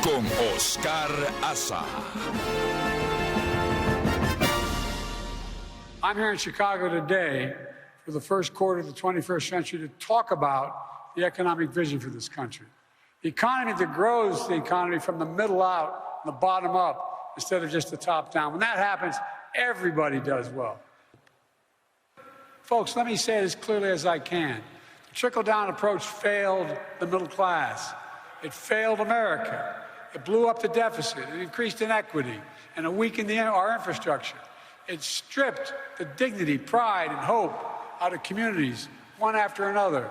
con Oscar Asa. I'm here in Chicago today for the first quarter of the 21st century to talk about the economic vision for this country. The economy that grows the economy from the middle out, the bottom up, instead of just the top down. When that happens, everybody does well. Folks, let me say it as clearly as I can. The trickle-down approach failed the middle class. It failed America. It blew up the deficit. It increased inequity, and it weakened our infrastructure. It stripped the dignity, pride, and hope out of communities, one after another.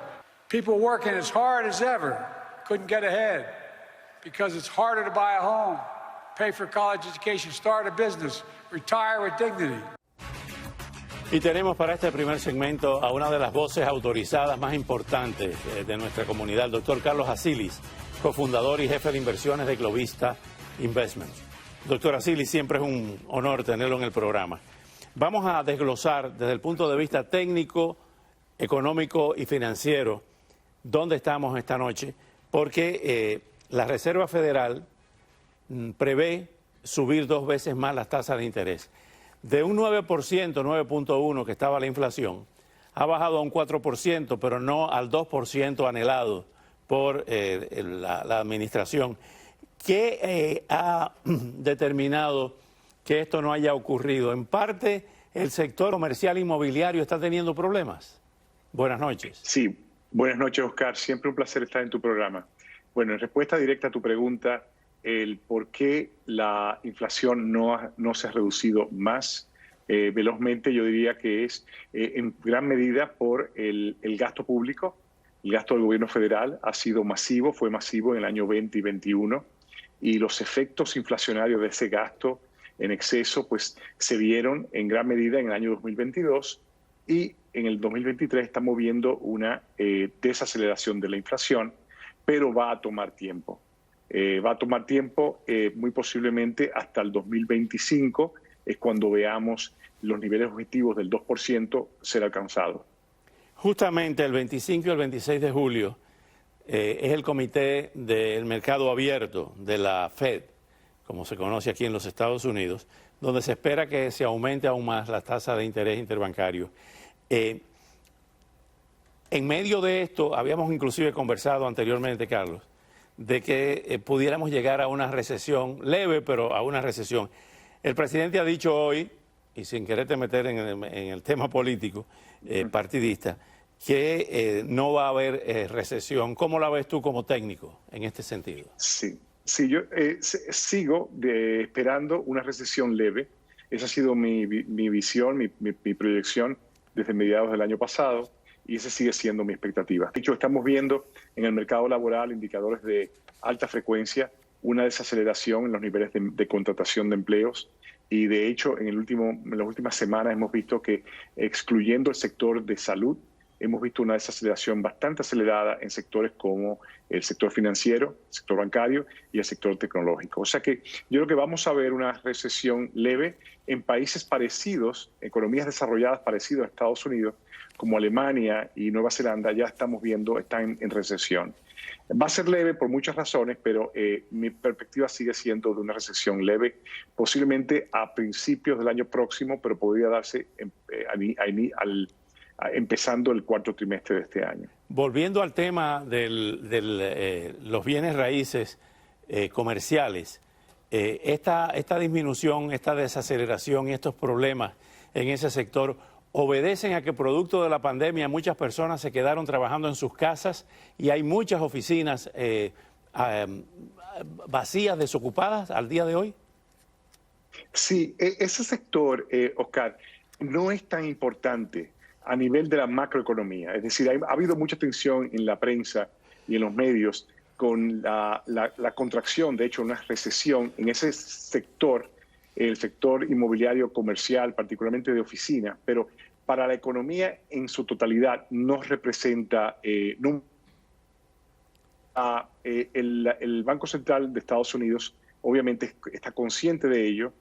People working as hard as ever couldn't get ahead because it's harder to buy a home, pay for college education, start a business, retire with dignity. Y tenemos para este primer segmento a una de las voces autorizadas más importantes de nuestra comunidad, el doctor Carlos Asilis, cofundador y jefe de inversiones de Globista Investments. Doctor Asilis, siempre es un honor tenerlo en el programa. Vamos a desglosar desde el punto de vista técnico, económico y financiero dónde estamos esta noche, porque la Reserva Federal prevé subir 2 veces más las tasas de interés. De un 9%, 9.1% que estaba la inflación, ha bajado a un 4%, pero no al 2% anhelado por la administración. ¿Qué ha determinado que esto no haya ocurrido? En parte, el sector comercial inmobiliario está teniendo problemas. Buenas noches. Sí, buenas noches, Oscar. Siempre un placer estar en tu programa. Bueno, en respuesta directa a tu pregunta, el por qué la inflación no se ha reducido más velozmente, yo diría que es en gran medida por el gasto público. El gasto del gobierno federal ha sido masivo, fue masivo en el año 20 y 21, y los efectos inflacionarios de ese gasto en exceso pues se vieron en gran medida en el año 2022, y en el 2023 estamos viendo una desaceleración de la inflación, pero va a tomar tiempo. Muy posiblemente hasta el 2025 es cuando veamos los niveles objetivos del 2% ser alcanzados. Justamente el 25 y el 26 de julio es el Comité del Mercado Abierto de la Fed, como se conoce aquí en los Estados Unidos, donde se espera que se aumente aún más la tasa de interés interbancario. En medio de esto, habíamos inclusive conversado anteriormente, Carlos, de que pudiéramos llegar a una recesión leve, pero a una recesión. El presidente ha dicho hoy, y sin quererte meter en el tema político, partidista, que no va a haber recesión. ¿Cómo la ves tú como técnico en este sentido? Sí, yo sigo esperando una recesión leve. Esa ha sido mi visión, mi proyección desde mediados del año pasado, y esa sigue siendo mi expectativa. De hecho, estamos viendo en el mercado laboral indicadores de alta frecuencia, una desaceleración en los niveles de contratación de empleos, y de hecho en las últimas semanas hemos visto que, excluyendo el sector de salud, hemos visto una desaceleración bastante acelerada en sectores como el sector financiero, el sector bancario y el sector tecnológico. O sea que yo creo que vamos a ver una recesión leve en países parecidos, economías desarrolladas parecidas a Estados Unidos, como Alemania y Nueva Zelanda. Ya estamos viendo, están en recesión. Va a ser leve por muchas razones, pero mi perspectiva sigue siendo de una recesión leve, posiblemente a principios del año próximo, pero podría darse empezando el cuarto trimestre de este año. Volviendo al tema de los bienes raíces comerciales, esta disminución, esta desaceleración y estos problemas en ese sector obedecen a que producto de la pandemia muchas personas se quedaron trabajando en sus casas y hay muchas oficinas vacías, desocupadas al día de hoy. Sí, ese sector, Oscar, no es tan importante a nivel de la macroeconomía. Es decir, ha habido mucha tensión en la prensa y en los medios con la contracción, de hecho, una recesión en ese sector, el sector inmobiliario comercial, particularmente de oficinas, pero para la economía en su totalidad no representa el Banco Central de Estados Unidos obviamente está consciente de ello.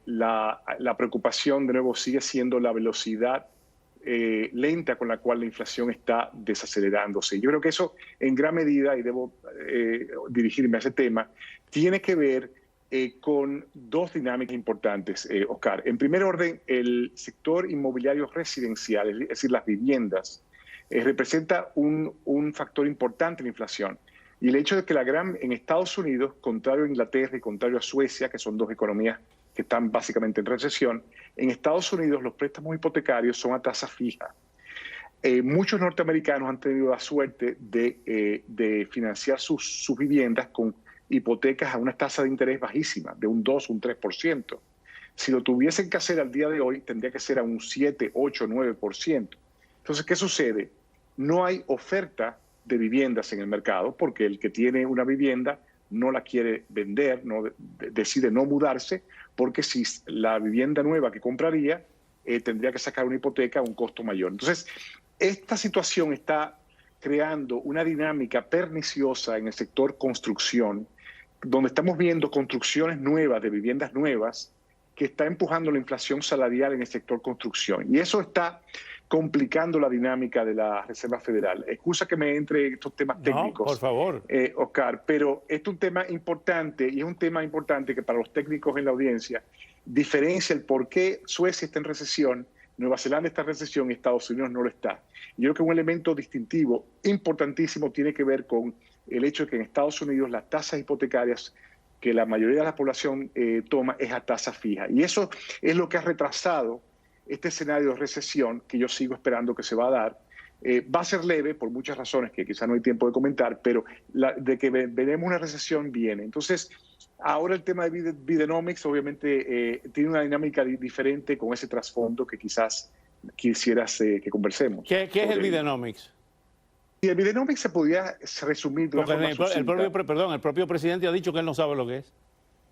La preocupación, de nuevo, sigue siendo la velocidad lenta con la cual la inflación está desacelerándose. Yo creo que eso, en gran medida, y debo dirigirme a ese tema, tiene que ver con dos dinámicas importantes, Oscar. En primer orden, el sector inmobiliario residencial, es decir, las viviendas, representa un factor importante en la inflación. Y el hecho de que en Estados Unidos, contrario a Inglaterra y contrario a Suecia, que son dos economías que están básicamente en recesión, en Estados Unidos los préstamos hipotecarios son a tasa fija. Muchos norteamericanos han tenido la suerte de financiar sus viviendas con hipotecas a una tasa de interés bajísima, de un 2, un 3%. Si lo tuviesen que hacer al día de hoy, tendría que ser a un 7, 8, 9%. Entonces, ¿qué sucede? No hay oferta de viviendas en el mercado porque el que tiene una vivienda no la quiere vender, decide no mudarse, porque si la vivienda nueva que compraría tendría que sacar una hipoteca a un costo mayor. Entonces, esta situación está creando una dinámica perniciosa en el sector construcción, donde estamos viendo construcciones nuevas, de viviendas nuevas, que está empujando la inflación salarial en el sector construcción. Y eso está complicando la dinámica de la Reserva Federal. Excusa que me entre en estos temas técnicos. No, por favor. Oscar, pero este es un tema importante, y es un tema importante que para los técnicos en la audiencia diferencia el por qué Suecia está en recesión, Nueva Zelanda está en recesión y Estados Unidos no lo está. Yo creo que un elemento distintivo importantísimo tiene que ver con el hecho de que en Estados Unidos las tasas hipotecarias que la mayoría de la población toma es a tasa fija. Y eso es lo que ha retrasado este escenario de recesión que yo sigo esperando que se va a dar. Va a ser leve por muchas razones que quizá no hay tiempo de comentar, pero de que veremos una recesión viene. Entonces, ahora el tema de Bidenomics obviamente tiene una dinámica diferente con ese trasfondo que quizás quisieras que conversemos. ¿Qué es el Bidenomics? Y el Bidenomics se podía resumir de una forma el propio presidente ha dicho que él no sabe lo que es.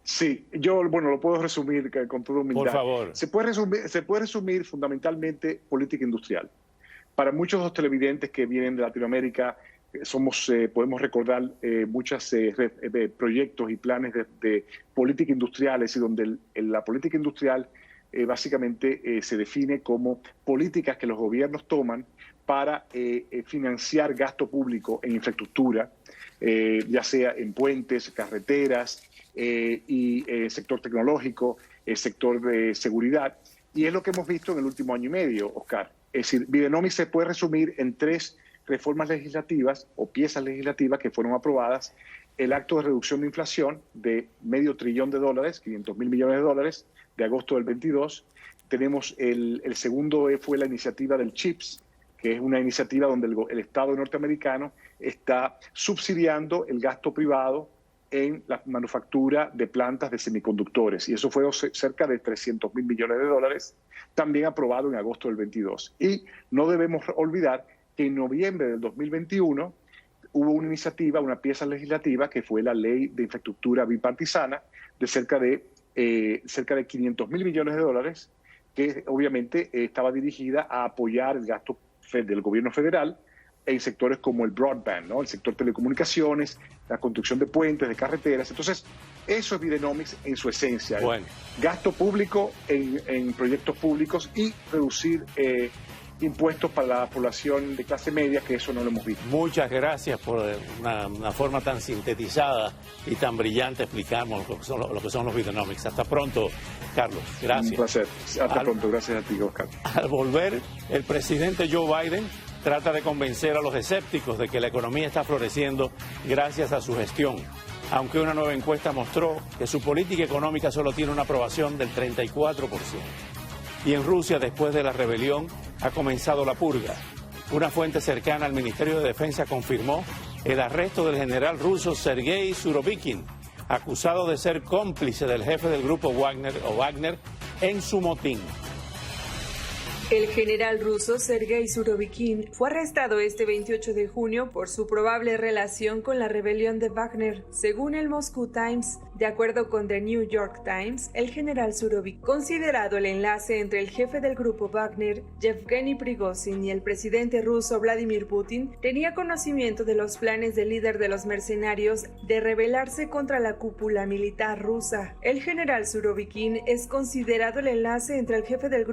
Sí, yo lo puedo resumir con toda humildad. Por favor. Se puede resumir fundamentalmente política industrial. Para muchos de los televidentes que vienen de Latinoamérica, podemos recordar muchos proyectos y planes de política industriales, y donde la política industrial básicamente se define como políticas que los gobiernos toman para financiar gasto público en infraestructura, ya sea en puentes, carreteras, y sector tecnológico, el sector de seguridad. Y es lo que hemos visto en el último año y medio, Oscar. Es decir, Bidenomics se puede resumir en 3 reformas legislativas o piezas legislativas que fueron aprobadas: el acto de reducción de inflación de $500 billion, 500 mil millones de dólares, de agosto del 22. Tenemos el segundo fue la iniciativa del CHIPS, que es una iniciativa donde el Estado norteamericano está subsidiando el gasto privado en la manufactura de plantas de semiconductores. Y eso fue cerca de $300 mil millones de dólares, también aprobado en agosto del 22. Y no debemos olvidar que en noviembre del 2021 hubo una iniciativa, una pieza legislativa, que fue la Ley de Infraestructura Bipartisana, de cerca de $500 mil millones de dólares, que obviamente estaba dirigida a apoyar el gasto del gobierno federal en sectores como el broadband, ¿no? El sector telecomunicaciones, la construcción de puentes, de carreteras. Entonces, eso es Bidenomics en su esencia. Bueno. Gasto público en proyectos públicos y reducir impuestos para la población de clase media, que eso no lo hemos visto. Muchas gracias por una forma tan sintetizada y tan brillante explicarnos lo que son los Bidenomics. Hasta pronto, Carlos. Gracias. Un placer. Hasta pronto. Gracias a ti, Oscar. Al volver, el presidente Joe Biden trata de convencer a los escépticos de que la economía está floreciendo gracias a su gestión, aunque una nueva encuesta mostró que su política económica solo tiene una aprobación del 34%. Y en Rusia, después de la rebelión, ha comenzado la purga. Una fuente cercana al Ministerio de Defensa confirmó el arresto del general ruso Sergei Surovikin, acusado de ser cómplice del jefe del grupo Wagner en su motín. El general ruso Sergei Surovikin fue arrestado este 28 de junio por su probable relación con la rebelión de Wagner, según el Moscow Times. De acuerdo con The New York Times, el general Surovikin, considerado el enlace entre el jefe del grupo Wagner, Yevgeny Prigozhin, y el presidente ruso Vladimir Putin, tenía conocimiento de los planes del líder de los mercenarios de rebelarse contra la cúpula militar rusa. El general Surovikin es considerado el enlace entre el jefe del grupo